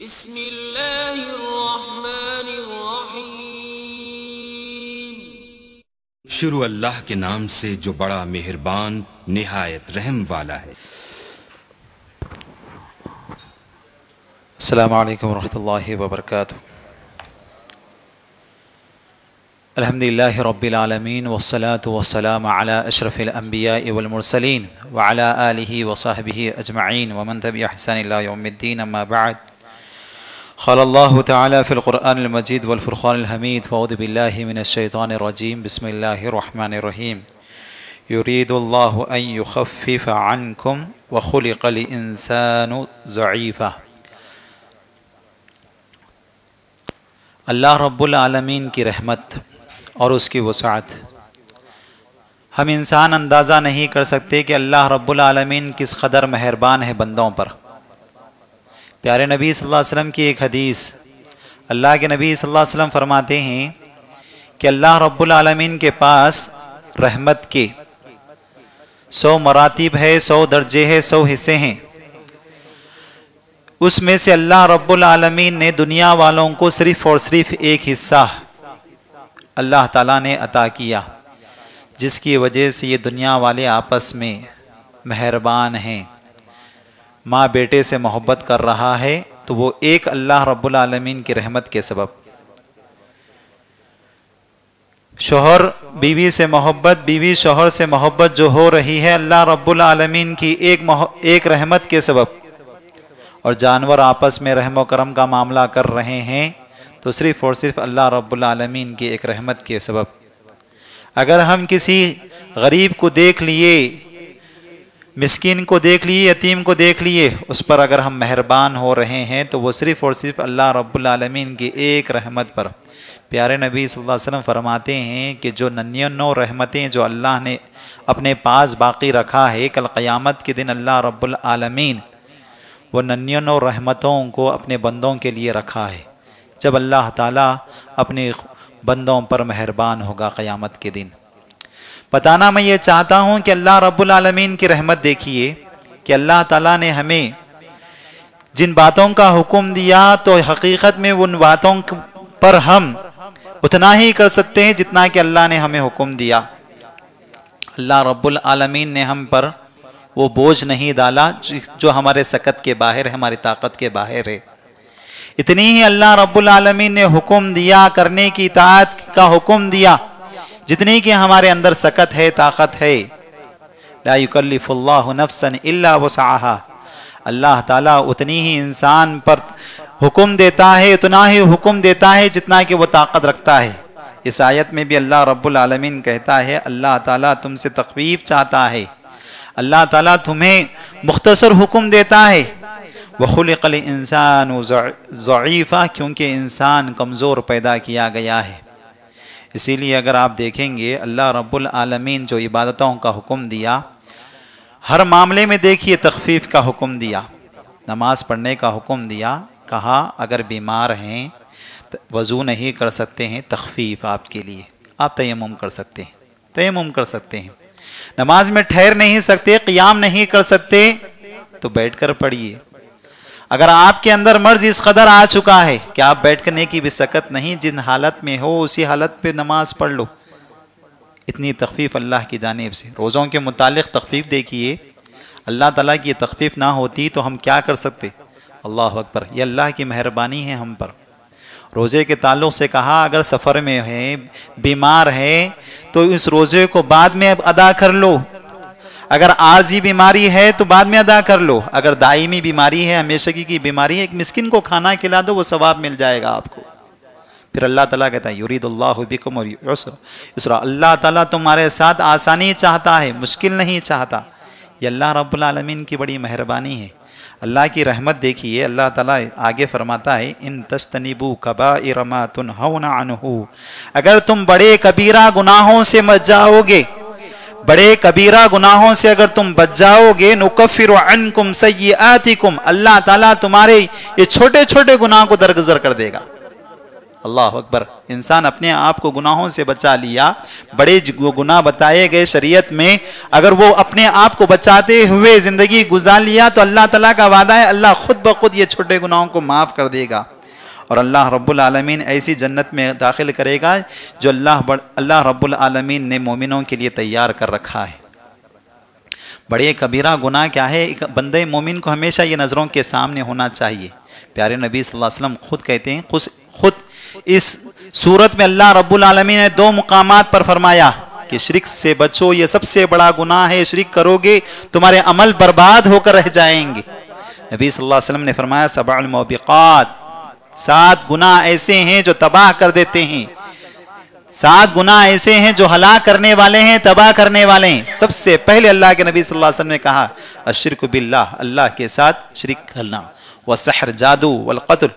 بسم اللہ الرحمن الرحیم۔ شروع اللہ کے نام سے جو بڑا مہربان نہایت رحم والا ہے۔ السلام علیکم ورحمۃ اللہ وبرکاتہ۔ الحمدللہ رب العالمین والصلاة والسلام علی اشرف الانبیاء والمرسلین وعلی آلہ وصحبہ اجمعین ومن تبع احسان الی یوم الدین، اما بعد۔ قال اللہ تعالی فی القرآن المجید والفرقان الحمید، فاعوذ باللہ من الشیطان الرجیم، بسم اللہ الرحمن الرحیم۔ یرید اللہ ان یخفف عنکم وخلق الانسان ضعیفا۔ اللہ رب العالمین کی رحمت اور اس کی وسعت ہم انسان اندازہ نہیں کر سکتے کہ اللہ رب العالمین کس قدر مہربان ہے بندوں پر۔ پیارے نبی صلی اللہ علیہ وسلم کی ایک حدیث، اللہ کے نبی صلی اللہ علیہ وسلم فرماتے ہیں کہ اللہ رب العالمین کے پاس رحمت کے 100 مراتب ہے، 100 درجے ہیں، 100 حصے ہیں۔ اس میں سے اللہ رب العالمین نے دنیا والوں کو صرف اور صرف ایک حصہ اللہ تعالیٰ نے عطا کیا، جس کی وجہ سے یہ دنیا والے آپس میں مہربان ہیں۔ ماں بیٹے سے محبت کر رہا ہے تو وہ ایک اللہ رب العالمین کی رحمت کے سبب۔ شوہر بیوی سے محبت، بیوی شوہر سے محبت جو ہو رہی ہے اللہ رب العالمین کی ایک رحمت کے سبب۔ اور جانور آپس میں رحم و کرم کا معاملہ کر رہے ہیں تو صرف اور صرف اللہ رب العالمین کی ایک رحمت کے سبب۔ اگر ہم کسی غریب کو دیکھ لیے، مسکین کو دیکھ لیے، یتیم کو دیکھ لیے، اس پر اگر ہم مہربان ہو رہے ہیں تو وہ صرف اور صرف اللہ رب العالمین کی ایک رحمت پر۔ پیارے نبی صلی اللہ علیہ وسلم فرماتے ہیں کہ جو 99 رحمتیں جو اللہ نے اپنے پاس باقی رکھا ہے، کل قیامت کے دن اللہ رب العالمین وہ 99 رحمتوں کو اپنے بندوں کے لیے رکھا ہے، جب اللہ تعالیٰ اپنے بندوں پر مہربان ہوگا قیامت کے دن۔ بتانا میں یہ چاہتا ہوں کہ اللہ رب العالمین کی رحمت دیکھیے کہ اللہ تعالیٰ نے ہمیں جن باتوں کا حکم دیا تو حقیقت میں ان باتوں پر ہم اتنا ہی کر سکتے ہیں جتنا کہ اللہ نے ہمیں حکم دیا۔ اللہ رب العالمین نے ہم پر وہ بوجھ نہیں ڈالا جو ہمارے سکت کے باہر ہے، ہماری طاقت کے باہر ہے۔ اتنی ہی اللہ رب العالمین نے حکم دیا، کرنے کی اطاعت کا حکم دیا جتنی کہ ہمارے اندر سکت ہے، طاقت ہے۔ لا یکلف اللہ نفسا الا وسعها۔ اللہ تعالیٰ اتنی ہی انسان پر حکم دیتا ہے، اتنا ہی حکم دیتا ہے جتنا کہ وہ طاقت رکھتا ہے۔ اس آیت میں بھی اللہ رب العالمین کہتا ہے اللہ تعالیٰ تم سے تخفیف چاہتا ہے، اللہ تعالیٰ تمہیں مختصر حکم دیتا ہے۔ وَخُلِقَ الْإِنسَانُ ضَعِيفًا، کیونکہ انسان کمزور پیدا کیا گیا ہے۔ اسی لیے اگر آپ دیکھیں گے اللہ رب العالمین جو عبادتوں کا حکم دیا، ہر معاملے میں دیکھیے تخفیف کا حکم دیا۔ نماز پڑھنے کا حکم دیا، کہا اگر بیمار ہیں وضو نہیں کر سکتے ہیں، تخفیف آپ کے لیے، آپ تیمم کر سکتے ہیں، تیمم کر سکتے ہیں۔ نماز میں ٹھہر نہیں سکتے، قیام نہیں کر سکتے تو بیٹھ کر پڑھیے۔ اگر آپ کے اندر مرض اس قدر آ چکا ہے کہ آپ بیٹھ کرنے کی بھی سکت نہیں، جن حالت میں ہو اسی حالت پہ نماز پڑھ لو۔ اتنی تخفیف اللہ کی جانب سے۔ روزوں کے متعلق تخفیف دیکھیے، اللہ تعالیٰ کی تخفیف نہ ہوتی تو ہم کیا کر سکتے؟ اللہ اکبر، یہ اللہ کی مہربانی ہے ہم پر۔ روزے کے تعلق سے کہا اگر سفر میں ہے، بیمار ہے تو اس روزے کو بعد میں ادا کر لو۔ اگر عارضی بیماری ہے تو بعد میں ادا کر لو، اگر دائمی بیماری ہے، ہمیشگی کی بیماری ہے، ایک مسکین کو کھانا کھلا دو، وہ ثواب مل جائے گا آپ کو۔ پھر اللہ تعالیٰ کہتا ہے یرید اللہ بکم الیسر، اللہ تعالیٰ تمہارے ساتھ آسانی چاہتا ہے، مشکل نہیں چاہتا۔ یہ اللہ رب العالمین کی بڑی مہربانی ہے۔ اللہ کی رحمت دیکھیے، اللہ تعالیٰ آگے فرماتا ہے ان تجتنبوا کبائر ما تنہون عنہ، اگر تم بڑے کبیرہ گناہوں سے بچ جاؤ گے، بڑے کبیرہ گناہوں سے اگر تم بچ جاؤ گے، نکفر عنکم سیئاتکم، اللہ تعالیٰ تمہارے یہ چھوٹے چھوٹے گناہ کو درگزر کر دے گا۔ اللہ اکبر. انسان اپنے آپ کو گناہوں سے بچا لیا. بڑے گناہ بتائے گئے شریعت میں، اگر وہ اپنے آپ کو بچاتے ہوئے زندگی گزار لیا تو اللہ تعالیٰ کا وعدہ ہے اللہ خود بخود یہ چھوٹے گناہوں کو معاف کر دے گا، اور اللہ رب العالمین ایسی جنت میں داخل کرے گا جو اللہ رب العالمین نے مومنوں کے لیے تیار کر رکھا ہے. بڑے کبیرہ گناہ کیا ہے؟ ایک بندے مومن کو ہمیشہ یہ نظروں کے سامنے ہونا چاہیے. پیارے نبی صلی اللہ علیہ وسلم خود کہتے ہیں، خود اس صورت میں اللہ رب العالمین نے 2 مقامات پر فرمایا کہ شرک سے بچو، یہ سب سے بڑا گناہ ہے، شرک کرو گے تمہارے عمل برباد ہو کر رہ جائیں گے. نبی صلی اللہ علیہ وسلم نے فرمایا 7 الموبقات، 7 گناہ ایسے ہیں جو تباہ کر دیتے ہیں، 7 گناہ ایسے ہیں جو ہلاک کرنے والے ہیں، تباہ کرنے والے ہیں. سب سے پہلے اللہ کے نبی صلی اللہ علیہ وسلم نے کہا الشرک باللہ، اللہ کے ساتھ شرک کرنا، والسحر جادو، والقتل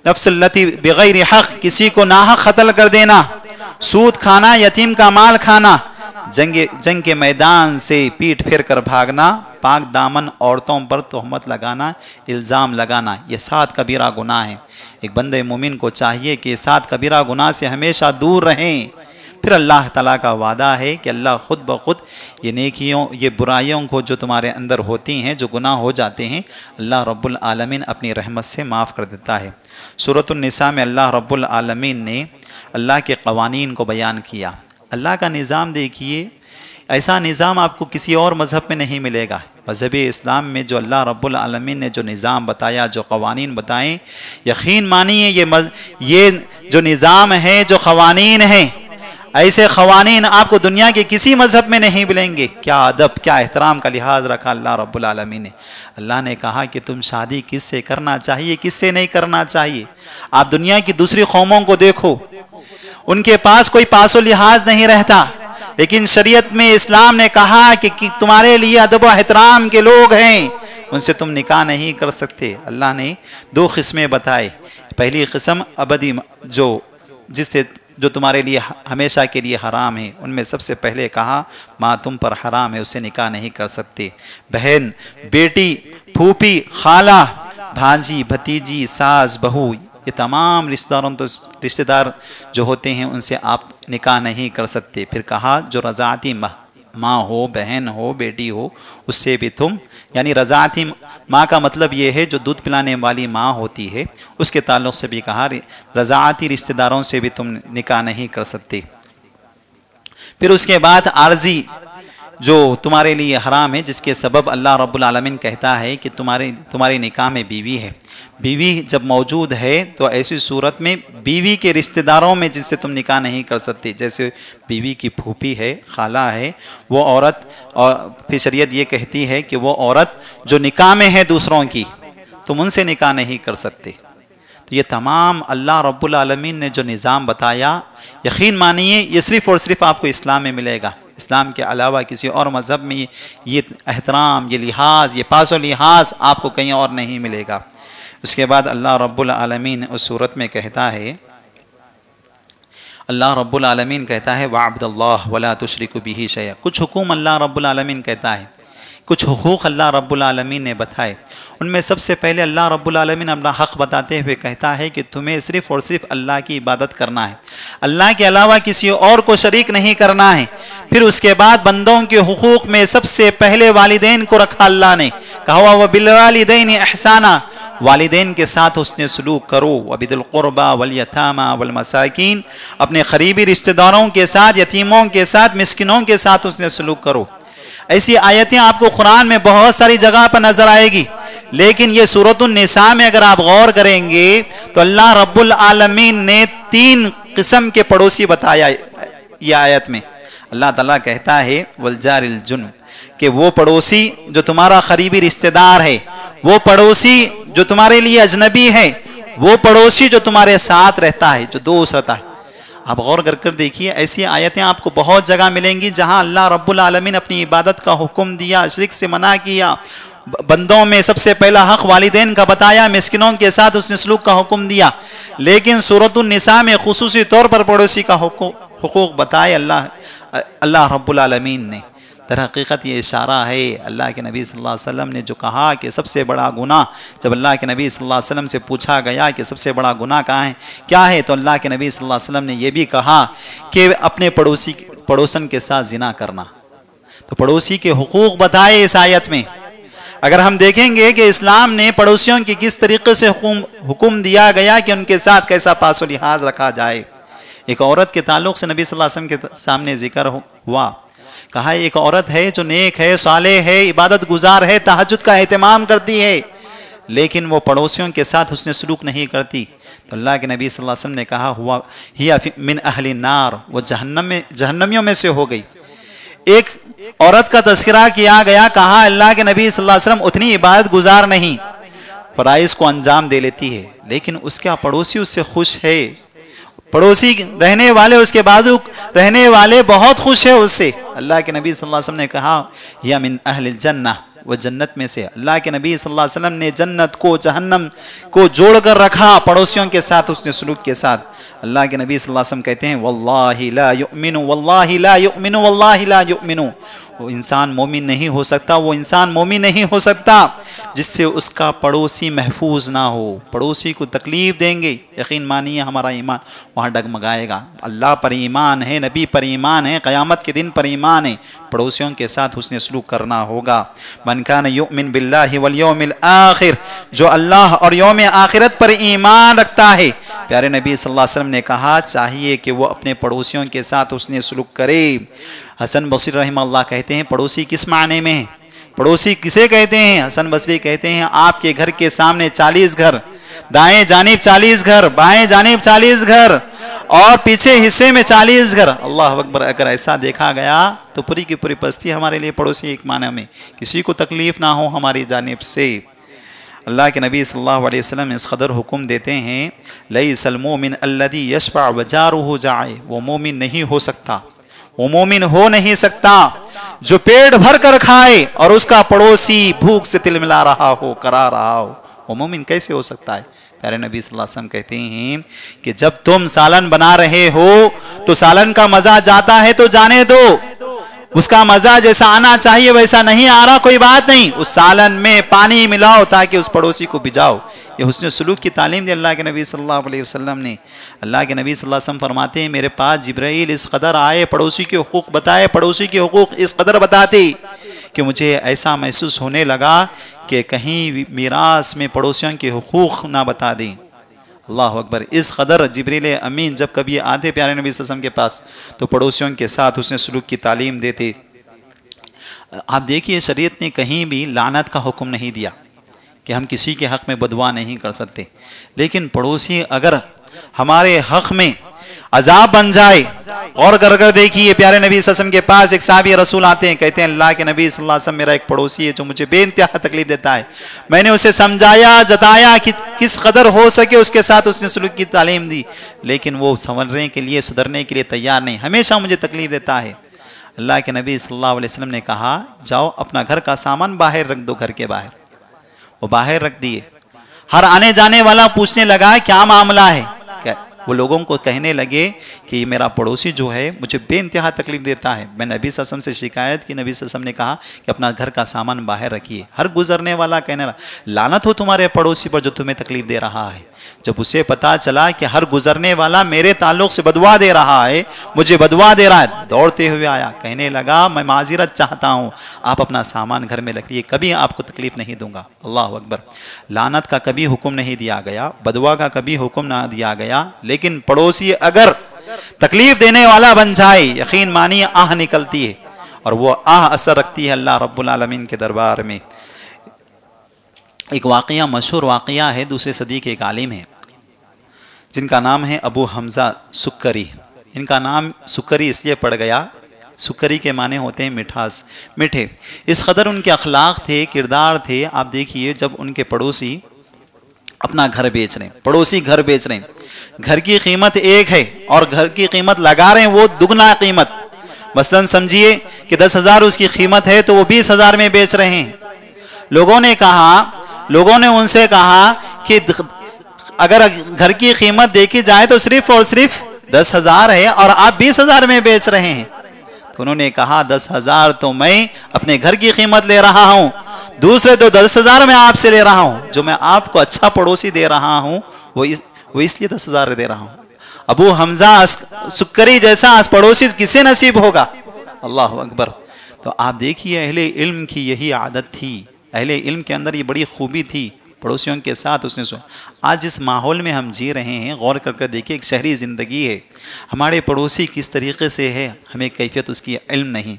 نفس التی بغیر حق، کسی کو ناحق قتل کر دینا، سود کھانا، یتیم کا مال کھانا، جنگ کے میدان سے پیٹ پھیر کر بھاگنا، پاک دامن عورتوں پر تہمت لگانا، الزام لگانا، یہ 7 کبیرہ گناہ ہیں. ایک بندے مومن کو چاہیے کہ 7 کبیرہ گناہ سے ہمیشہ دور رہیں. پھر اللہ تعالیٰ کا وعدہ ہے کہ اللہ خود بخود یہ نیکیوں، یہ برائیوں کو جو تمہارے اندر ہوتی ہیں، جو گناہ ہو جاتے ہیں، اللہ رب العالمین اپنی رحمت سے معاف کر دیتا ہے. سورۃ النساء میں اللہ رب العالمین نے اللہ کے قوانین کو بیان کیا. اللہ کا نظام دیکھیے، ایسا نظام آپ کو کسی اور مذہب میں نہیں ملے گا. مذہب اسلام میں جو اللہ رب العالمین نے جو نظام بتایا، جو قوانین بتائیں، یقین مانیے یہ جو نظام ہے، جو قوانین ہیں، ایسے قوانین آپ کو دنیا کے کسی مذہب میں نہیں ملیں گے. کیا ادب، کیا احترام کا لحاظ رکھا اللہ رب العالمین نے. اللہ نے کہا کہ تم شادی کس سے کرنا چاہیے، کس سے نہیں کرنا چاہیے. آپ دنیا کی دوسری قوموں کو دیکھو، ان کے پاس کوئی پاس و لحاظ نہیں رہتا، لیکن شریعت میں اسلام نے کہا کہ تمہارے لیے ادب و احترام کے لوگ ہیں، ان سے تم نکاح نہیں کر سکتے. اللہ نے 2 قسمیں بتائے. پہلی قسم ابدی، جو تمہارے لیے ہمیشہ کے لیے حرام ہے، ان میں سب سے پہلے کہا ماں تم پر حرام ہے، اسے نکاح نہیں کر سکتے. بہن، بیٹی، پھوپھی، خالہ، بھانجی، بھتیجی، ساس، بہو، یہ تمام رشتہ دار جو ہوتے ہیں ان سے آپ نکاح نہیں کر سکتے. پھر کہا جو رضاعتی ماں ہو، بہن ہو، بیٹی ہو، اس سے بھی تم، یعنی رضاعتی ماں کا مطلب یہ ہے جو دودھ پلانے والی ماں ہوتی ہے، اس کے تعلق سے بھی کہا رضاعتی رشتہ داروں سے بھی تم نکاح نہیں کر سکتے. پھر اس کے بعد عارضی جو تمہارے لیے حرام ہے، جس کے سبب اللہ رب العالمین کہتا ہے کہ تمہاری نکاح میں بیوی ہے. بیوی جب موجود ہے تو ایسی صورت میں بیوی کے رشتہ داروں میں جس سے تم نکاح نہیں کر سکتے، جیسے بیوی کی پھوپھی ہے، خالہ ہے، وہ عورت، اور پھر شریعت یہ کہتی ہے کہ وہ عورت جو نکاح میں ہے دوسروں کی، تم ان سے نکاح نہیں کر سکتے. تو یہ تمام اللہ رب العالمین نے جو نظام بتایا، یقین مانیے یہ صرف اور صرف آپ کو اسلام میں ملے گا. اسلام کے علاوہ کسی اور مذہب میں یہ احترام، یہ لحاظ، یہ پاس و لحاظ آپ کو کہیں اور نہیں ملے گا. اس کے بعد اللہ رب العالمین اس صورت میں کہتا ہے، اللہ رب العالمین کہتا ہے وَعَبْدَ اللَّهِ وَلَا تُشْرِكُ بِهِ شَيْئًا. کچھ حکم اللہ رب العالمین کہتا ہے، کچھ حقوق اللہ رب العالمین نے بتائے. ان میں سب سے پہلے اللہ رب العالمین اپنا حق بتاتے ہوئے کہتا ہے کہ تمہیں صرف اور صرف اللہ کی عبادت کرنا ہے، اللہ کے علاوہ کسی اور کو شریک نہیں کرنا ہے. پھر اس کے بعد بندوں کے حقوق میں سب سے پہلے والدین کو رکھا. اللہ نے کہا وَبِالْوَالِدَيْنِ احسانا، والدین کے ساتھ حسن سلوک کرو. وَبِذِي الْقُرْبَى وَالْيَتَامَى وَالْمَسَاكِينِ، اپنے قریبی رشتہ داروں کے ساتھ، یتیموں کے ساتھ، مسکینوں کے ساتھ حسن سلوک کرو. ایسی آیتیں آپ کو قرآن میں بہت ساری جگہ پر نظر آئے گی، لیکن یہ سورۃ النساء میں اگر آپ غور کریں گے تو اللہ رب العالمین نے 3 قسم کے پڑوسی بتایا. یہ آیت میں اللہ تعالیٰ کہتا ہے والجار الجنب، کہ وہ پڑوسی جو تمہارا قریبی رشتہ دار ہے، وہ پڑوسی جو تمہارے لیے اجنبی ہے، وہ پڑوسی جو تمہارے ساتھ رہتا ہے، جو دوست رہتا ہے. آپ غور کر دیکھیے، ایسی آیتیں آپ کو بہت جگہ ملیں گی جہاں اللہ رب العالمین اپنی عبادت کا حکم دیا، شرک سے منع کیا. بندوں میں سب سے پہلا حق والدین کا بتایا، مسکینوں کے ساتھ اس نے سلوک کا حکم دیا. لیکن سورۃ النساء میں خصوصی طور پر پڑوسی کا حقوق بتائے اللہ رب العالمین نے. در حقیقت یہ اشارہ ہے اللہ کے نبی صلی اللہ علیہ وسلم نے جو کہا کہ سب سے بڑا گناہ، جب اللہ کے نبی صلی اللہ علیہ وسلم سے پوچھا گیا کہ سب سے بڑا گناہ کہاں ہے کیا ہے، تو اللہ کے نبی صلی اللہ علیہ وسلم نے یہ بھی کہا کہ اپنے پڑوسن کے ساتھ زنا کرنا۔ تو پڑوسی کے حقوق بتائے اس آیت میں۔ اگر ہم دیکھیں گے کہ اسلام نے پڑوسیوں کی کس طریقے سے حکم دیا گیا کہ ان کے ساتھ کیسا پاس و لحاظ رکھا جائے۔ ایک عورت کے تعلق سے نبی صلی اللہ علیہ وسلم کے سامنے ذکر ہوا، کہا ایک عورت ہے جو نیک ہے، صالح ہے، عبادت گزار ہے، تہجد کا اہتمام کرتی ہے، لیکن وہ پڑوسیوں کے ساتھ حسن سلوک نہیں کرتی۔ تو اللہ کے نبی صلی اللہ علیہ وسلم نے کہا ہوا ہی من اہل النار، وہ جہنمیوں میں سے ہو گئی۔ ایک عورت کا تذکرہ کیا گیا، کہا اللہ کے نبی صلی اللہ علیہ وسلم اتنی عبادت گزار نہیں، فرائض کو انجام دے لیتی ہے، لیکن اس کا پڑوسی اس سے خوش ہے، پڑوسی رہنے والے اس کے بازو رہنے والے بہت خوش ہے اس سے۔ اللہ کے نبی صلی اللہ علیہ وسلم نے کہا یا من اہل الجنہ، وہ جنت میں سے۔ اللہ کے نبی صلی اللہ علیہ وسلم نے جنت کو جہنم کو جوڑ کر رکھا پڑوسیوں کے ساتھ اس نے سلوک کے ساتھ۔ اللہ کے نبی صلی اللہ علیہ وسلم کہتے ہیں واللہ لا یؤمن واللہ لا یؤمن واللہ لا یؤمن، وہ انسان مومن نہیں ہو سکتا، وہ انسان مومن نہیں ہو سکتا جس سے اس کا پڑوسی محفوظ نہ ہو۔ پڑوسی کو تکلیف دیں گے، یقین مانیے ہمارا ایمان وہاں ڈگمگائے گا۔ اللہ پر ایمان ہے، نبی پر ایمان ہے، قیامت کے دن پر ایمان ہے، پڑوسیوں کے ساتھ حسن سلوک کرنا ہوگا۔ من کان یؤمن باللہ والیوم الآخر، جو اللہ اور یوم آخرت پر ایمان رکھتا ہے، پیارے نبی صلی اللہ علیہ وسلم نے کہا چاہیے کہ وہ اپنے پڑوسیوں کے ساتھ حسن سلوک کرے۔ حسن بصری رحمہ اللہ کہتے ہیں پڑوسی کس معنی میں ہے؟ پڑوسی کسے کہتے ہیں؟ حسن بصری کہتے ہیں آپ کے گھر کے سامنے 40 گھر، دائیں جانب 40 گھر، بائیں جانب 40 گھر اور پیچھے حصے میں 40 گھر۔ اللہ اکبر، اگر ایسا دیکھا گیا تو پوری کی پوری بستی ہمارے لیے پڑوسی ایک معنی میں، کسی کو تکلیف نہ ہو ہماری جانب سے۔ اللہ کے نبی صلی اللہ علیہ وسلم اس قدر حکم دیتے ہیں لیس المؤمن الذی یشفع وجارہ جائع، وہ مومن نہیں ہو سکتا، وہ مومن ہو نہیں سکتا جو پیٹ بھر کر کھائے اور اس کا پڑوسی بھوک سے تلملا رہا ہو، کرا رہا ہو، وہ مومن کیسے ہو سکتا ہے؟ پیارے نبی صلی اللہ علیہ وسلم کہتے ہیں کہ جب تم سالن بنا رہے ہو تو سالن کا مزہ جاتا ہے تو جانے دو، اس کا مزہ جیسا آنا چاہیے ویسا نہیں آ رہا کوئی بات نہیں، اس سالن میں پانی ملاؤ تاکہ اس پڑوسی کو بھجاؤ۔ یہ حسن سلوک کی تعلیم دی اللہ کے نبی صلی اللہ علیہ وسلم نے۔ اللہ کے نبی صلی اللہ علیہ وسلم فرماتے ہیں میرے پاس جبرائیل اس قدر آئے، پڑوسی کے حقوق بتائے، پڑوسی کے حقوق اس قدر بتاتے کہ مجھے ایسا محسوس ہونے لگا کہ کہیں میراث میں پڑوسیوں کے حقوق نہ بتا دیں۔ اللہ اکبر، اس قدر جبریل امین جب کبھی آتے پیارے نبی صلی اللہ علیہ وسلم کے پاس تو پڑوسیوں کے ساتھ حسن سلوک کی تعلیم دیتے۔ آپ دیکھیے شریعت نے کہیں بھی لعنت کا حکم نہیں دیا کہ ہم کسی کے حق میں بددعا نہیں کر سکتے، لیکن پڑوسی اگر ہمارے حق میں عذاب بن جائے، غور کر دیکھیے پیارے نبی صلی اللہ علیہ وسلم کے پاس ایک صحابی رسول آتے ہیں، کہتے ہیں اللہ کے نبی صلی اللہ علیہ وسلم میرا ایک پڑوسی ہے جو مجھے بے انتہا تکلیف دیتا ہے، میں نے اسے سمجھایا جتایا کہ کس قدر ہو سکے اس کے ساتھ اس نے سلوک کی تعلیم دی، لیکن وہ سنورنے کے لیے سدھرنے کے لیے تیار نہیں، ہمیشہ مجھے تکلیف دیتا ہے۔ اللہ کے نبی صلی اللہ علیہ وسلم نے کہا جاؤ اپنا گھر کا سامان باہر رکھ دو، گھر کے باہر۔ وہ باہر رکھ دیے، ہر آنے جانے والا پوچھنے لگا کیا معاملہ ہے؟ وہ لوگوں کو کہنے لگے کہ یہ میرا پڑوسی جو ہے مجھے بے انتہا تکلیف دیتا ہے۔ میں نبی صلی اللہ علیہ وسلم سے شکایت کی، نبی صلی اللہ علیہ وسلم نے کہا کہ اپنا گھر کا سامان باہر رکھیے۔ ہر گزرنے والا کہنے لگا لعنت ہو تمہارے پڑوسی پر جو تمہیں تکلیف دے رہا ہے۔ جب اسے پتا چلا کہ ہر گزرنے والا میرے تعلق سے بددعا دے رہا ہے، مجھے بددعا دے رہا ہے، دوڑتے ہوئے آیا، کہنے لگا میں معذرت چاہتا ہوں، آپ اپنا سامان گھر میں رکھیے، کبھی آپ کو تکلیف نہیں دوں گا۔ اللہ اکبر، لعنت کا کبھی حکم نہیں دیا گیا، بددعا کا کبھی حکم نہ دیا گیا، لیکن پڑوسی اگر تکلیف دینے والا بن جائے یقین مانیے آہ نکلتی ہے، اور وہ آہ اثر رکھتی ہے اللہ رب العالمین کے دربار میں۔ ایک واقعہ مشہور واقعہ ہے، دوسرے صدی کے ایک عالم ہیں جن کا نام ہے ابو حمزہ سکری۔ ان کا نام سکری اس لیے پڑ گیا، سکری کے معنی ہوتے ہیں مٹھاس، میٹھے۔ اس قدر ان کے اخلاق تھے، کردار تھے۔ آپ دیکھیے جب ان کے پڑوسی اپنا گھر بیچ رہے ہیں، پڑوسی گھر بیچ رہے ہیں، گھر کی قیمت ایک ہے اور گھر کی قیمت لگا رہے ہیں وہ دگنا قیمت، مثلا سمجھیے کہ 10,000 اس کی قیمت ہے تو وہ 20,000 میں بیچ رہے ہیں۔ لوگوں نے ان سے کہا کہ اگر گھر کی قیمت دیکھی جائے تو صرف اور صرف 10,000 ہے اور آپ 20,000 میں بیچ رہے ہیں۔ تو انہوں نے کہا 10,000 تو میں اپنے گھر کی قیمت لے رہا ہوں، دوسرے تو 10,000 میں آپ سے لے رہا ہوں، جو میں آپ کو اچھا پڑوسی دے رہا ہوں وہ اس لیے 10,000 دے رہا ہوں۔ ابو حمزہ سکری جیسا پڑوسی کسے نصیب ہوگا؟ اللہ اکبر۔ تو آپ دیکھیے اہل علم کی یہی عادت تھی، اہل علم کے اندر یہ بڑی خوبی تھی، پڑوسیوں کے ساتھ اس نے آج جس ماحول میں ہم جی رہے ہیں غور کر کر دیکھیں، ایک شہری زندگی ہے، ہمارے پڑوسی کس طریقے سے ہے ہمیں کیفیت اس کی علم نہیں۔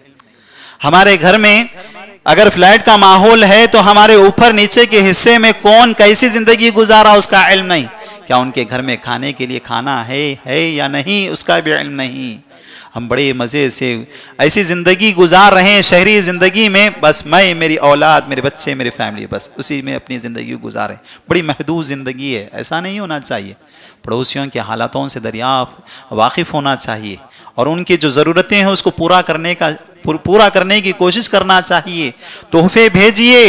ہمارے گھر میں اگر فلیٹ کا ماحول ہے تو ہمارے اوپر نیچے کے حصے میں کون کیسی زندگی گزارا اس کا علم نہیں، کیا ان کے گھر میں کھانے کے لیے کھانا ہے یا نہیں اس کا بھی علم نہیں۔ ہم بڑے مزے سے ایسی زندگی گزار رہے ہیں شہری زندگی میں، بس میں، میری اولاد، میرے بچے، میری فیملی، بس اسی میں اپنی زندگی گزارے، بڑی محدود زندگی ہے۔ ایسا نہیں ہونا چاہیے، پڑوسیوں کے حالاتوں سے دریافت واقف ہونا چاہیے اور ان کی جو ضرورتیں ہیں اس کو پورا کرنے کی کوشش کرنا چاہیے۔ تحفے بھیجیے،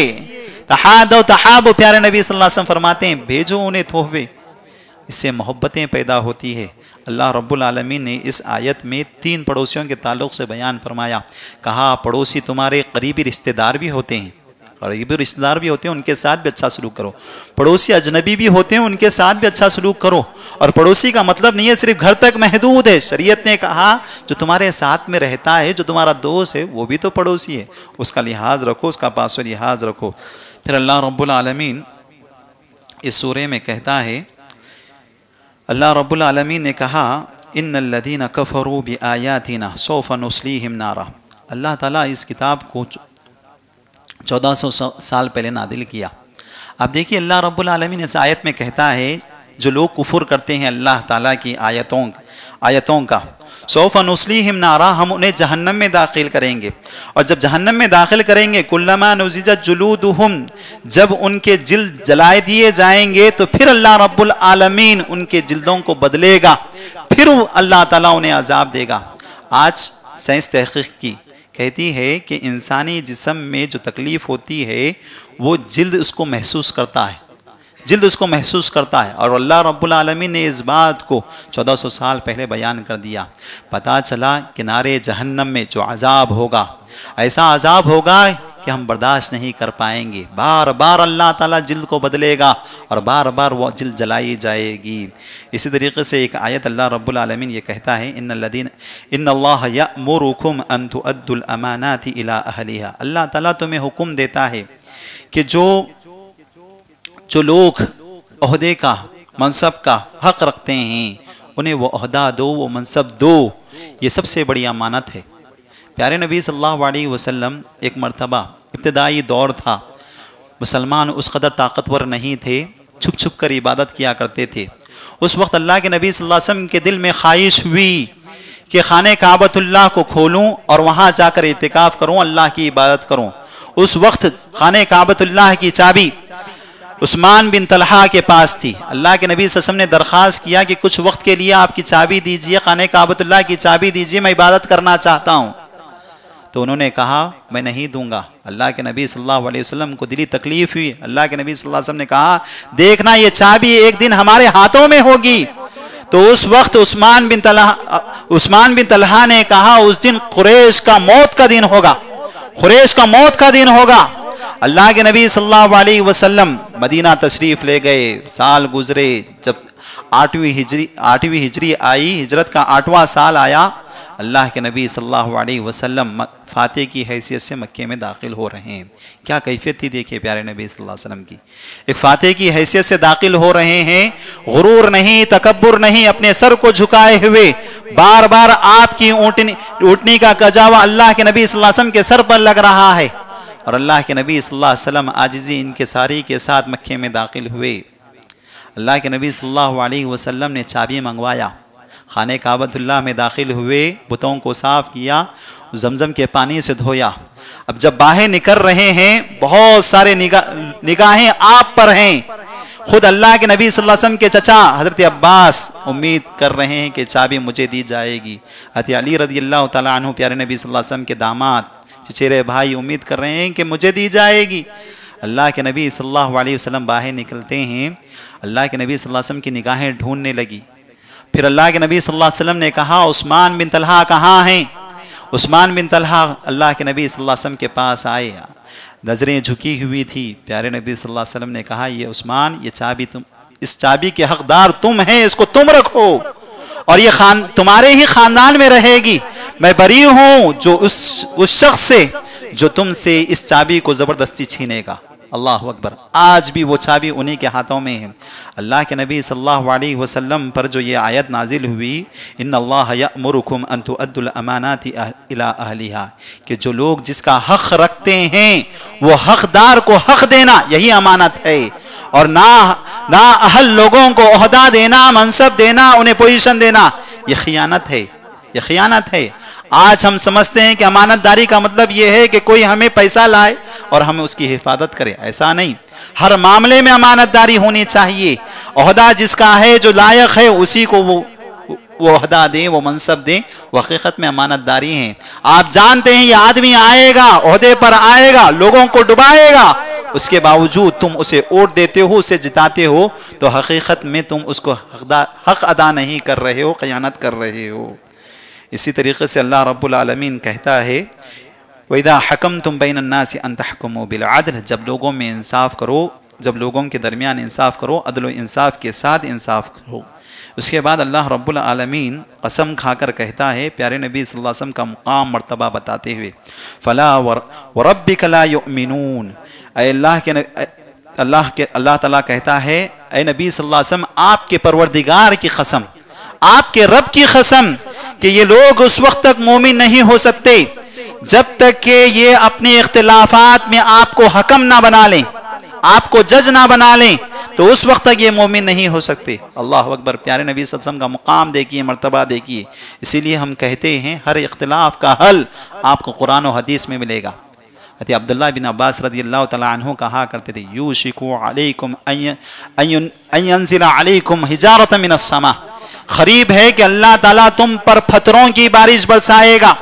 تحادو تحابو، پیارے نبی صلی اللہ علیہ وسلم فرماتے ہیں بھیجو انہیں تحفے، اس سے محبتیں پیدا ہوتی ہے۔ اللہ رب العالمین نے اس آیت میں 3 پڑوسیوں کے تعلق سے بیان فرمایا، کہا پڑوسی تمہارے قریبی رشتہ دار بھی ہوتے ہیں، قریبی رشتہ دار بھی ہوتے ہیں، ان کے ساتھ بھی اچھا سلوک کرو۔ پڑوسی اجنبی بھی ہوتے ہیں، ان کے ساتھ بھی اچھا سلوک کرو۔ اور پڑوسی کا مطلب نہیں ہے صرف گھر تک محدود ہے، شریعت نے کہا جو تمہارے ساتھ میں رہتا ہے، جو تمہارا دوست ہے، وہ بھی تو پڑوسی ہے، اس کا لحاظ رکھو، اس کا پاس و لحاظ رکھو۔ پھر اللہ رب العالمین اس سورے میں کہتا ہے، اللہ رب العالمین نے کہا ان الذین کفروا بآیاتنا سوف نصلیہم نارا۔ اللہ تعالیٰ اس کتاب کو 1400 سال پہلے نازل کیا۔ اب دیکھیے اللہ رب العالمین اس آیت میں کہتا ہے جو لوگ کفر کرتے ہیں اللہ تعالیٰ کی آیتوں کا، سوف نصلیہم نارا، ہم انہیں جہنم میں داخل کریں گے، اور جب جہنم میں داخل کریں گے کلما نضجت جلودہم، جب ان کے جلد جلائے دیے جائیں گے تو پھر اللہ رب العالمین ان کے جلدوں کو بدلے گا، پھر اللہ تعالیٰ انہیں عذاب دے گا۔ آج سائنس تحقیق کی کہتی ہے کہ انسانی جسم میں جو تکلیف ہوتی ہے وہ جلد اس کو محسوس کرتا ہے، جلد اس کو محسوس کرتا ہے، اور اللہ رب العالمین نے اس بات کو 1400 سال پہلے بیان کر دیا۔ پتہ چلا کنارے جہنم میں جو عذاب ہوگا، ایسا عذاب ہوگا کہ ہم برداشت نہیں کر پائیں گے، بار بار اللہ تعالیٰ جلد کو بدلے گا اور بار بار وہ جلد جلائی جائے گی۔ اسی طریقے سے ایک آیت اللہ رب العالمین یہ کہتا ہے ان اللہ یأمرکم ان تؤدوا الامانات الی اہلہا، اللہ تعالیٰ تمہیں حکم دیتا ہے کہ جو لوگ عہدے کا، منصب کا حق رکھتے ہیں انہیں وہ عہدہ دو، وہ منصب دو، یہ سب سے بڑی امانت ہے۔ پیارے نبی صلی اللہ علیہ وسلم ایک مرتبہ ابتدائی دور تھا، مسلمان اس قدر طاقتور نہیں تھے، چھپ چھپ کر عبادت کیا کرتے تھے۔ اس وقت اللہ کے نبی صلی اللہ علیہ وسلم کے دل میں خواہش ہوئی کہ خانہ کعبۃ اللہ کو کھولوں اور وہاں جا کر اعتکاف کروں، اللہ کی عبادت کروں۔ اس وقت خانہ کعبۃ اللہ کی چابی عثمان بن طلحہ کے پاس تھی۔ اللہ کے نبی صلی اللہ علیہ وسلم نے درخواست کیا کہ کچھ وقت کے لیے آپ کی چابی دیجئے، خانہ کعبۃ اللہ کی چابی دیجئے، میں عبادت کرنا چاہتا ہوں۔ تو انہوں نے کہا میں نہیں دوں گا۔ اللہ کے نبی صلی اللہ علیہ وسلم کو دلی تکلیف ہوئی۔ اللہ کے نبی صلی اللہ علیہ وسلم نے کہا دیکھنا یہ چابی ایک دن ہمارے ہاتھوں میں ہوگی۔ تو اس وقت عثمان بن طلحہ نے کہا اس دن قریش کا موت کا دن ہوگا، قریش کا موت کا دن ہوگا۔ اللہ کے نبی صلی اللہ علیہ وسلم مدینہ تشریف لے گئے، سال گزرے، جب 8ویں ہجری آئی، ہجرت کا 8واں سال آیا، اللہ کے نبی صلی اللہ علیہ وسلم فاتح کی حیثیت سے مکے میں داخل ہو رہے ہیں۔ کیا کیفیت تھی دیکھیں پیارے نبی صلی اللہ علیہ وسلم کی، ایک فاتح کی حیثیت سے داخل ہو رہے ہیں، غرور نہیں، تکبر نہیں، اپنے سر کو جھکائے ہوئے، بار بار آپ کی اونٹنی کا کجاوا اللہ کے نبی صلی اللہ علیہ وسلم کے سر پر لگ رہا ہے، اور اللہ کے نبی صلی اللہ علیہ وسلم عاجزی انکساری کے ساتھ مکے میں داخل ہوئے۔ اللہ کے نبی صلی اللہ علیہ وسلم نے چابی منگوایا، خانہ کعبۃ اللہ میں داخل ہوئے، بتوں کو صاف کیا، زمزم کے پانی سے دھویا۔ اب جب باہر نکل رہے ہیں بہت سارے نگاہیں آپ پر ہیں، خود اللہ کے نبی صلی اللہ علیہ وسلم کے چچا حضرت عباس امید کر رہے ہیں کہ چابی مجھے دی جائے گی، حضرت علی رضی اللہ تعالیٰ عنہ پیارے نبی صلی اللہ علیہ وسلم کے داماد چچیرے بھائی امید کر رہے ہیں کہ مجھے دی جائے گی۔ اللہ کے نبی صلی اللہ علیہ وسلم باہر نکلتے ہیں، اللہ کے نبی صلی اللہ علیہ وسلم کی نگاہیں ڈھونڈنے لگی۔ پھر اللہ کے نبی صلی اللہ علیہ وسلم نے کہا عثمان بن طلحہ کہاں ہیں؟ عثمان بن طلحہ اللہ کے نبی صلی اللہ علیہ وسلم کے پاس آئے، نظریں جھکی ہوئی تھی. پیارے نبی صلی اللہ علیہ وسلم نے کہا یہ عثمان، یہ چابی اس چابی کے حقدار تم ہیں، اس کو تم رکھو اور یہ تمہارے ہی خاندان میں رہے گی. میں بری ہوں جو اس شخص سے جو تم سے اس چابی کو زبردستی چھینے گا. اللہ اکبر. آج بھی وہ چابی انہی کے ہاتھوں میں ہے. اللہ کے نبی صلی اللہ علیہ وسلم پر جو یہ آیت نازل ہوئی، ان اللہ یأمرکم ان تؤدوا الامانات الی اہلہا، کہ جو لوگ جس کا حق رکھتے ہیں وہ حقدار کو حق دینا، یہی امانت ہے. اور نہ اہل لوگوں کو عہدہ دینا، منصب دینا، انہیں پوزیشن دینا، یہ خیانت ہے، یہ خیانت ہے. آج ہم سمجھتے ہیں کہ امانت داری کا مطلب یہ ہے کہ کوئی ہمیں پیسہ لائے اور ہمیں اس کی حفاظت کرے. ایسا نہیں. ہر معاملے میں امانت داری ہونی چاہیے. عہدہ جس کا ہے، جو لائق ہے، اسی کو وہ عہدہ دیں، وہ منصب دیں. وہ حقیقت میں امانت داری ہیں. آپ جانتے ہیں یہ آدمی آئے گا، عہدے پر آئے گا، لوگوں کو ڈبائے گا، اس کے باوجود تم اسے ووٹ دیتے ہو، اسے جتاتے ہو، تو حقیقت میں تم اس کو حق ادا نہیں کر رہے ہو، خیانت کر رہے ہو. اسی طریقے سے اللہ رب العالمین کہتا ہے وَإِذَا حَكَمْتُمْ بَيْنَ النَّاسِ أَن تَحْكُمُوا بِالْعَدْلِ، جب لوگوں میں انصاف کرو، جب لوگوں کے درمیان انصاف کرو، عدل و انصاف کے ساتھ انصاف کرو. اس کے بعد اللہ رب العالمین قسم کھا کر کہتا ہے پیارے نبی صلی اللہ علیہ وسلم کا مقام مرتبہ بتاتے ہوئے فَلَا وَرَبِّكَ لَا يُؤْمِنُونَ، اے اللہ تعالیٰ کہتا ہے اے نبی صلی اللہ علیہ وسلم، آپ کے پروردگار کی قسم، آپ کے رب کی قسم، کہ یہ لوگ اس وقت تک مومن نہیں ہو سکتے جب تک کہ یہ اپنے اختلافات میں آپ کو حکم نہ بنا لیں، آپ کو جج نہ بنا لیں، تو اس وقت تک یہ مومن نہیں ہو سکتے. اللہ اکبر. پیارے نبی صلی اللہ علیہ وسلم کا مقام دیکھیے، مرتبہ دیکھیے. اسی لیے ہم کہتے ہیں ہر اختلاف کا حل آپ کو قرآن و حدیث میں ملے گا. عبداللہ بن عباس رضی اللہ تعالیٰ عنہ کہا کرتے تھے یوشکو علیکم ان ینزل علیکم حجارۃ من السماء، قریب ہے کہ اللہ تعالیٰ تم پر پتھروں کی بارش برسائے گا.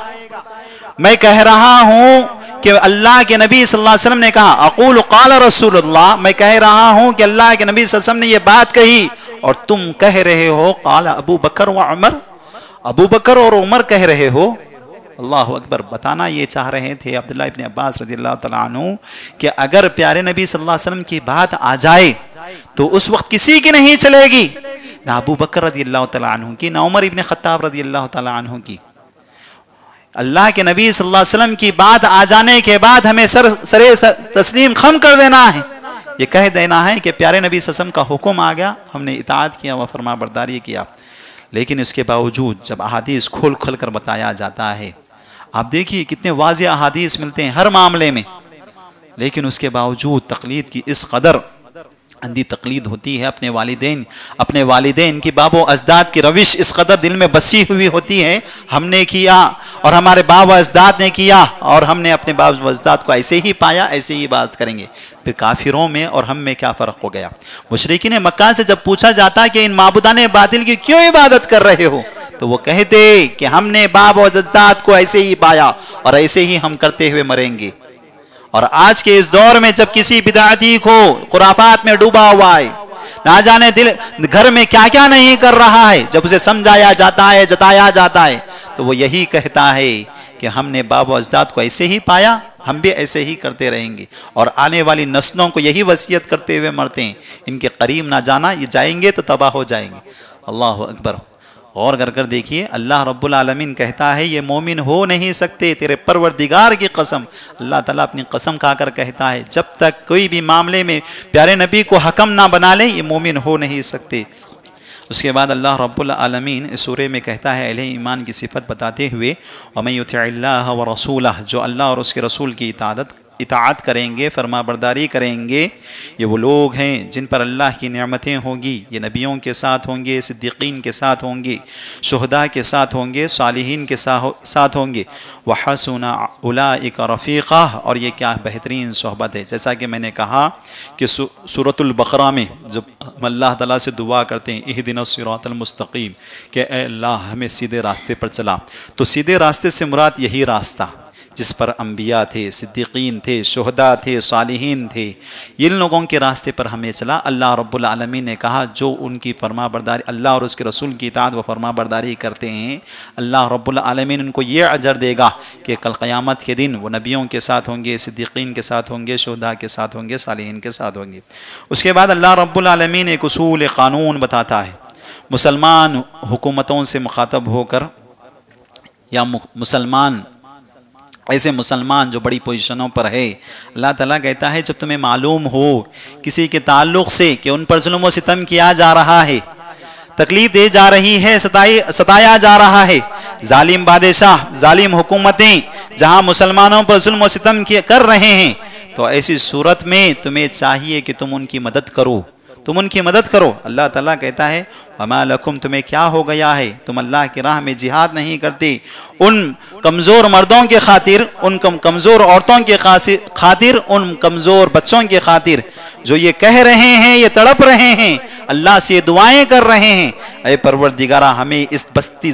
میں کہہ رہا ہوں کہ اللہ کے نبی صلی اللہ علیہ وسلم نے کہا اقول قال رسول اللہ، میں کہہ رہا ہوں کہ اللہ کے نبی صلی اللہ علیہ وسلم نے یہ بات کہی اور تم کہہ رہے ہو قال ابو بکر و عمر، ابو بکر اور عمر کہہ رہے ہو. اللہ اکبر. بتانا یہ چاہ رہے تھے عبداللہ ابن عباس رضی اللہ تعالیٰ عنہ کہ اگر پیارے نبی صلی اللہ علیہ وسلم کی بات آ جائے تو اس وقت کسی کی نہیں چلے گی، نہ ابو بکر رضی اللہ تعالیٰ عنہ کی، نہ عمر ابن خطاب رضی اللہ تعالیٰ عنہ کی. اللہ کے نبی صلی اللہ علیہ وسلم کی بات آ جانے کے بعد ہمیں سر تسلیم خم کر دینا ہے. یہ کہہ دینا ہے کہ پیارے نبی صلی اللہ علیہ وسلم کا حکم آ گیا، ہم نے اطاعت کیا و فرما برداری کیا. لیکن اس کے باوجود جب احادیث کھول کھل کر بتایا جاتا ہے، آپ دیکھیے کتنے واضح احادیث ملتے ہیں ہر معاملے میں، لیکن اس کے باوجود تقلید کی اس قدر اندھی تقلید ہوتی ہے. اپنے والدین کی باب و اجداد کی روش اس قدر دل میں بسی ہوئی ہوتی ہے، ہم نے کیا اور ہمارے باب و اجداد نے کیا اور ہم نے اپنے باب و اجداد کو ایسے ہی پایا، ایسے ہی بات کریں گے. پھر کافروں میں اور ہم میں کیا فرق ہو گیا؟ مشرکین مکہ سے جب پوچھا جاتا کہ ان معبودان باطل کی کیوں عبادت کر رہے ہو، تو وہ کہتے کہ ہم نے باب و اجداد کو ایسے ہی پایا اور ایسے ہی ہم کرتے ہوئے مریں گے. اور آج کے اس دور میں جب کسی بدعتی کو خرافات میں ڈوبا ہوا ہے، نہ جانے گھر میں کیا کیا نہیں کر رہا ہے، جب اسے سمجھایا جاتا ہے، جتایا جاتا ہے، تو وہ یہی کہتا ہے کہ ہم نے باب و اجداد کو ایسے ہی پایا، ہم بھی ایسے ہی کرتے رہیں گے اور آنے والی نسلوں کو یہی وصیت کرتے ہوئے مرتے ہیں. ان کے قریب نہ جانا، یہ جائیں گے تو تباہ ہو جائیں گے. اللہ اکبر. غور کر دیکھیے اللہ رب العالمین کہتا ہے یہ مومن ہو نہیں سکتے، تیرے پروردگار کی قسم. اللہ تعالیٰ اپنی قسم کھا کر کہتا ہے جب تک کوئی بھی معاملے میں پیارے نبی کو حکم نہ بنا لے یہ مومن ہو نہیں سکتے. اس کے بعد اللہ رب العالمین اس سورے میں کہتا ہے اہل ایمان کی صفت بتاتے ہوئے وَمَن يُطِعِ اللَّهَ وَرَسُولَهُ، جو اللہ اور اس کے رسول کی اطاعت کریں گے، فرما برداری کریں گے، یہ وہ لوگ ہیں جن پر اللہ کی نعمتیں ہوں گی. یہ نبیوں کے ساتھ ہوں گے، صدیقین کے ساتھ ہوں گے، شہداء کے ساتھ ہوں گے، صالحین کے ساتھ ہوں گے. وَحَسُنَ أُولَئِكَ رَفِيقًا، اور یہ کیا بہترین صحبت ہے. جیسا کہ میں نے کہا کہ سورۃ البقرہ میں جب ہم اللہ تعالیٰ سے دعا کرتے ہیں اہدنا الصراط المستقیم، کہ اے اللہ ہمیں سیدھے راستے پر چلا، تو سیدھے راستے سے مراد یہی راستہ جس پر انبیاء تھے، صدیقین تھے، شہداء تھے، صالحین تھے، ان لوگوں کے راستے پر ہمیں چلا۔ اللہ رب العالمین نے کہا جو ان کی فرما برداری، اللہ اور اس کے رسول کی اطاعت و فرما برداری کرتے ہیں، اللہ رب العالمین ان کو یہ اجر دے گا کہ کل قیامت کے دن وہ نبیوں کے ساتھ ہوں گے، صدیقین کے ساتھ ہوں گے، شہداء کے ساتھ ہوں گے، صالحین کے ساتھ ہوں گے۔ اس کے بعد اللہ رب العالمین ایک اصول قانون بتاتا ہے، مسلمان حکومتوں سے مخاطب ہو کر یا ایسے مسلمان جو بڑی پوزیشنوں پر ہے، اللہ تعالیٰ کہتا ہے جب تمہیں معلوم ہو کسی کے تعلق سے کہ ان پر ظلم و ستم کیا جا رہا ہے، تکلیف دی جا رہی ہے، ستایا جا رہا ہے، ظالم بادشاہ، ظالم حکومتیں جہاں مسلمانوں پر ظلم و ستم کر رہے ہیں، تو ایسی صورت میں تمہیں چاہیے کہ تم ان کی مدد کرو، تم ان کی مدد کرو۔ اللہ تعالیٰ کہتا ہے وَمَا لَكُمْ تمہیں کیا ہو گیا ہے، تم اللہ کی راہ میں جہاد نہیں کرتے، ان کمزور مردوں کے خاطر، ان کمزور عورتوں کے خاطر، ان کمزور بچوں کے خاطر جو یہ کہہ رہے ہیں، یہ تڑپ رہے ہیں، اللہ سے دعائیں کر رہے ہیں، اے پروردگارہ ہمیں اس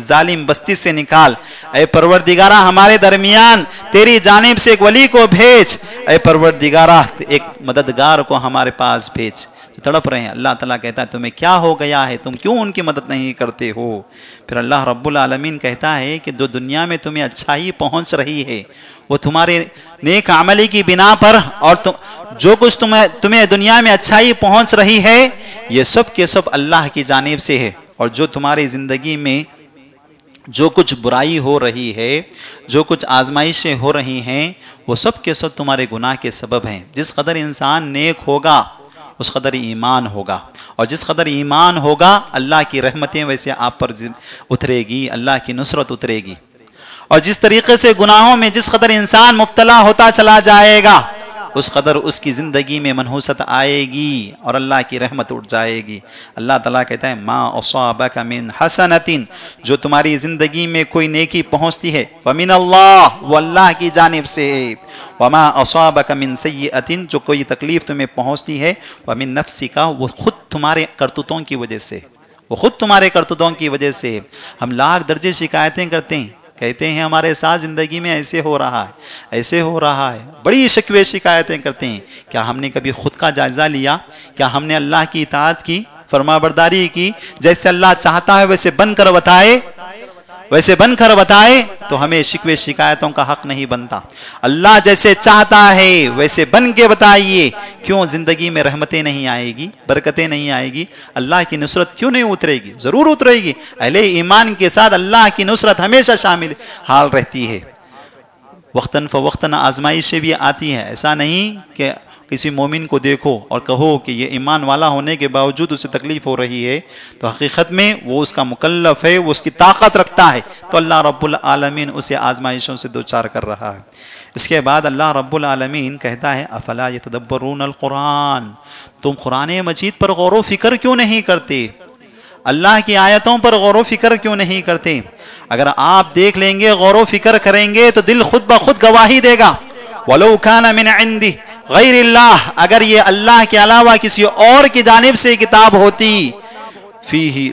ظالم بستی سے نکال، اے پروردگارہ ہمارے درمیان تیری جانب سے ایک ولی کو بھیج، اے پروردگارہ ایک مددگار کو ہمارے پاس بھیج۔ تڑپ رہے ہیں، اللہ تعالیٰ کہتا ہے تمہیں کیا ہو گیا ہے، تم کیوں ان کی مدد نہیں کرتے ہو؟ پھر اللہ رب العالمین کہتا ہے کہ جو دنیا میں تمہیں اچھائی پہنچ رہی ہے وہ تمہارے نیک عملی کی بنا پر، اور جو کچھ تمہیں دنیا میں اچھائی پہنچ رہی ہے یہ سب کے سب اللہ کی جانب سے ہے، اور جو تمہاری زندگی میں جو کچھ برائی ہو رہی ہے، جو کچھ آزمائشیں ہو رہی ہیں، وہ سب کے سب تمہارے گناہ کے سبب ہیں۔ جس قدر انسان نیک ہوگا اس قدر ایمان ہوگا، اور جس قدر ایمان ہوگا اللہ کی رحمتیں ویسے آپ پر اترے گی، اللہ کی نصرت اترے گی، اور جس طریقے سے گناہوں میں جس قدر انسان مبتلا ہوتا چلا جائے گا اس قدر اس کی زندگی میں منحوست آئے گی اور اللہ کی رحمت اٹھ جائے گی۔ اللہ تعالیٰ کہتا ہے ما اصابک من حسنۃ، جو تمہاری زندگی میں کوئی نیکی پہنچتی ہے فمن اللہ، وہ اللہ کی جانب سے، وما اصابک من سیئۃ، جو کوئی تکلیف تمہیں پہنچتی ہے ومن نفسک، وہ خود تمہارے کرتوتوں کی وجہ سے، وہ خود تمہارے کرتوتوں کی وجہ سے۔ ہم لاکھ درجے شکایتیں کرتے ہیں، کہتے ہیں ہمارے ساتھ زندگی میں ایسے ہو رہا ہے، ایسے ہو رہا ہے، بڑی شکوے شکایتیں کرتے ہیں۔ کیا ہم نے کبھی خود کا جائزہ لیا؟ کیا ہم نے اللہ کی اطاعت کی، فرما برداری کی، جیسے اللہ چاہتا ہے ویسے بن کر بتائے، ویسے بن کر بتائے تو ہمیں شکوے شکایتوں کا حق نہیں بنتا۔ اللہ جیسے چاہتا ہے ویسے بن کے بتائیے، کیوں زندگی میں رحمتیں نہیں آئے گی، برکتیں نہیں آئے گی، اللہ کی نصرت کیوں نہیں اترے گی؟ ضرور اترے گی۔ اہل ایمان کے ساتھ اللہ کی نصرت ہمیشہ شامل حال رہتی ہے۔ وقتاً فوقتاً آزمائشیں بھی آتی ہیں، ایسا نہیں کہ کسی مومن کو دیکھو اور کہو کہ یہ ایمان والا ہونے کے باوجود اسے تکلیف ہو رہی ہے، تو حقیقت میں وہ اس کا مکلف ہے، وہ اس کی طاقت رکھتا ہے، تو اللہ رب العالمین اسے آزمائشوں سے دوچار کر رہا ہے۔ اس کے بعد اللہ رب العالمین کہتا ہے افلا یتدبرون القرآن، تم قرآن مجید پر غور و فکر کیوں نہیں کرتے؟ اللہ کی آیتوں پر غور و فکر کیوں نہیں کرتے؟ اگر آپ دیکھ لیں گے، غور و فکر کریں گے تو دل خود بخود گواہی دے گا۔ وَلَوْ كَانَ مِنْ عِنْدِهِ غیر اللہ، اگر یہ اللہ کے علاوہ کسی اور کی جانب سے کتاب ہوتی، فیہ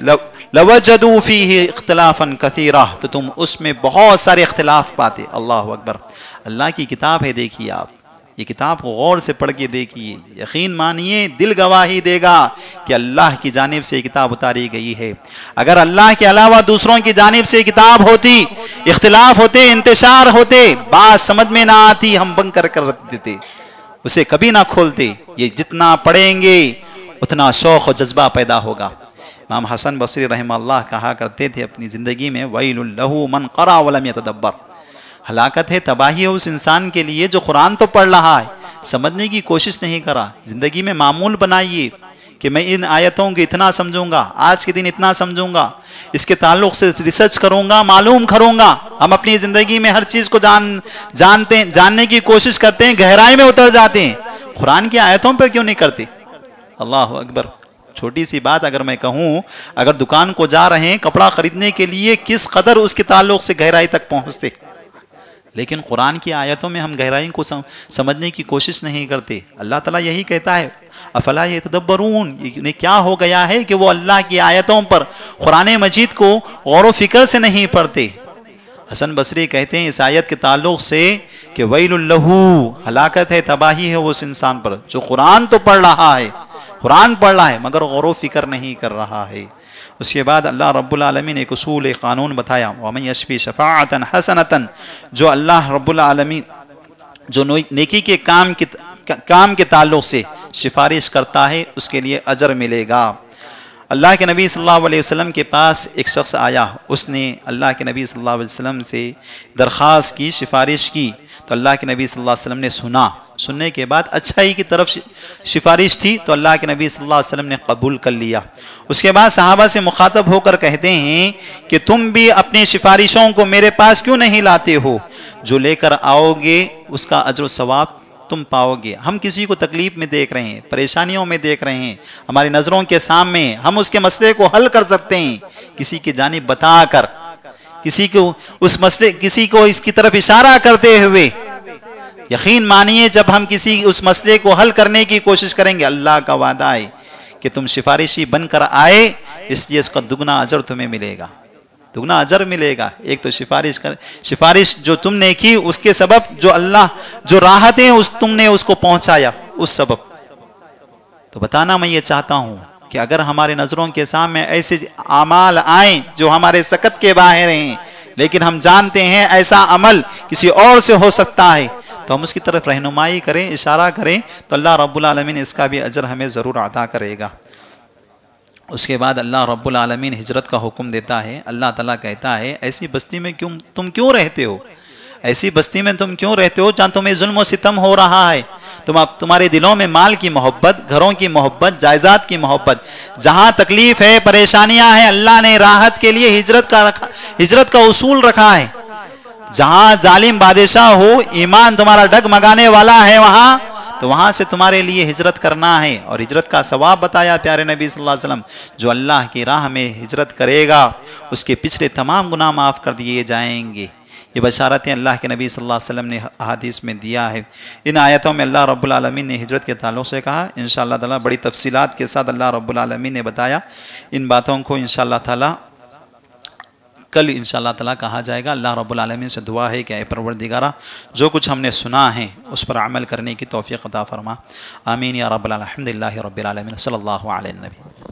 لوجدوا فیہ اختلافا کثیرا، تو تم اس میں بہت سارے اختلاف پاتے۔ اللہ اکبر، اللہ کی کتاب ہے، دیکھیے آپ یہ کتاب کو غور سے پڑھ کے دیکھیے، یقین مانیے دل گواہی دے گا کہ اللہ کی جانب سے کتاب اتاری گئی ہے۔ اگر اللہ کے علاوہ دوسروں کی جانب سے کتاب ہوتی، اختلاف ہوتے، انتشار ہوتے، بات سمجھ میں نہ آتی، ہم بند کر رکھ دیتے، اسے کبھی نہ کھولتے۔ یہ جتنا پڑھیں گے اتنا شوق و جذبہ پیدا ہوگا۔ امام حسن بصری رحمہ اللہ کہا کرتے تھے اپنی زندگی میں وَيْلٌ لَهُ مَنْ قَرَأَ وَلَمْ يَتَدَبَّرْ، ہلاکت ہے، تباہی ہے اس انسان کے لیے جو قرآن تو پڑھ رہا ہے، سمجھنے کی کوشش نہیں کرا۔ زندگی میں معمول بنائیے کہ میں ان آیتوں کو اتنا سمجھوں گا، آج کے دن اتنا سمجھوں گا، اس کے تعلق سے ریسرچ کروں گا، معلوم کروں گا۔ ہم اپنی زندگی میں ہر چیز کو جاننے کی کوشش کرتے ہیں، گہرائی میں اتر جاتے ہیں، قرآن کی آیتوں پر کیوں نہیں کرتے؟ اللہ اکبر۔ چھوٹی سی بات اگر میں کہوں، اگر دکان کو جا رہے ہیں کپڑا خریدنے کے لیے، کس قدر اس کے تعلق سے گہرائی تک پہنچتے، لیکن قرآن کی آیتوں میں ہم گہرائی کو سمجھنے کی کوشش نہیں کرتے۔ اللہ تعالیٰ یہی کہتا ہے افلا یتدبرون، انہیں کیا ہو گیا ہے کہ وہ اللہ کی آیتوں پر، قرآن مجید کو غور و فکر سے نہیں پڑھتے۔ حسن بصری کہتے ہیں اس آیت کے تعلق سے کہ ویل لہ، ہلاکت ہے، تباہی ہے وہ اس انسان پر جو قرآن تو پڑھ رہا ہے، قرآن پڑھ رہا ہے مگر غور و فکر نہیں کر رہا ہے۔ اس کے بعد اللہ رب العالمین نے ایک اصول، ایک قانون بتایا، وَمَن يَشْفِ شَفَاعَةً حَسَنَةً، جو اللہ رب العالمین جو نیکی کے کام کے تعلق سے سفارش کرتا ہے اس کے لیے اجر ملے گا۔ اللہ کے نبی صلی اللہ علیہ وسلم کے پاس ایک شخص آیا، اس نے اللہ کے نبی صلی اللہ علیہ وسلم سے درخواست کی، سفارش کی، تو اللہ کے نبی صلی اللہ علیہ وسلم نے سننے کے بعد اچھائی کی طرف سفارش تھی تو اللہ کے نبی صلی اللہ علیہ وسلم نے قبول کر لیا۔ اس کے بعد صحابہ سے مخاطب ہو کر کہتے ہیں کہ تم بھی اپنی سفارشوں کو میرے پاس کیوں نہیں لاتے ہو؟ جو لے کر آؤ گے اس کا اجر و ثواب تم پاؤ گے۔ ہم کسی کو تکلیف میں دیکھ رہے ہیں، پریشانیوں میں دیکھ رہے ہیں، ہماری نظروں کے سامنے، ہم اس کے مسئلے کو حل کر سکتے ہیں کسی کی جانب بتا کر، کسی کو اس کی طرف اشارہ کرتے ہوئے۔ یقین مانیے جب ہم کسی اس مسئلے کو حل کرنے کی کوشش کریں گے، اللہ کا وعدہ ہے کہ تم سفارشی بن کر آئے، اس لیے اس کا دگنا اجر تمہیں ملے گا، دگنا اجر ملے گا۔ ایک تو سفارش جو تم نے کی اس کے سبب جو راحتیں تم نے اس کو پہنچایا اس سبب۔ تو بتانا میں یہ چاہتا ہوں کہ اگر ہمارے نظروں کے سامنے ایسے اعمال آئیں جو ہمارے سکت کے باہر ہیں، لیکن ہم جانتے ہیں ایسا عمل کسی اور سے ہو سکتا ہے، تو ہم اس کی طرف رہنمائی کریں، اشارہ کریں، تو اللہ رب العالمین اس کا بھی اجر ہمیں ضرور عطا کرے گا۔ اس کے بعد اللہ رب العالمین ہجرت کا حکم دیتا ہے۔ اللہ تعالیٰ کہتا ہے ایسی بستی میں تم کیوں رہتے ہو؟ ایسی بستی میں تم کیوں رہتے ہو جہاں تمہیں ظلم و ستم ہو رہا ہے، تمہارے دلوں میں مال کی محبت، گھروں کی محبت، جائیداد کی محبت، جہاں تکلیف ہے، پریشانیاں ہیں، اللہ نے راحت کے لیے ہجرت کا اصول رکھا ہے۔ جہاں ظالم بادشاہ ہو، ایمان تمہارا ڈگمگانے والا ہے وہاں، تو وہاں سے تمہارے لیے ہجرت کرنا ہے۔ اور ہجرت کا ثواب بتایا پیارے نبی صلی اللہ علیہ وسلم، جو اللہ کی راہ میں ہجرت کرے گا اس کے پچھلے تمام گناہ معاف کر دیے جائیں گے۔ یہ بشارتیں اللہ کے نبی صلی اللہ علیہ وسلم نے احادیث میں دیا ہے۔ ان آیتوں میں اللہ رب العالمین نے ہجرت کے تعلق سے کہا، انشاءاللہ تعالیٰ بڑی تفصیلات کے ساتھ اللہ رب العالمین نے بتایا۔ ان باتوں کو انشاءاللہ تعالیٰ کل انشاءاللہ تعالیٰ کہا جائے گا۔ اللہ رب العالمین سے دعا ہے کہ اے پروردگارہ جو کچھ ہم نے سنا ہے اس پر عمل کرنے کی توفیق عطا فرما، آمین یا رب العالمین۔ الحمدللہ رب العالمین، صلی اللہ علیہ النبی۔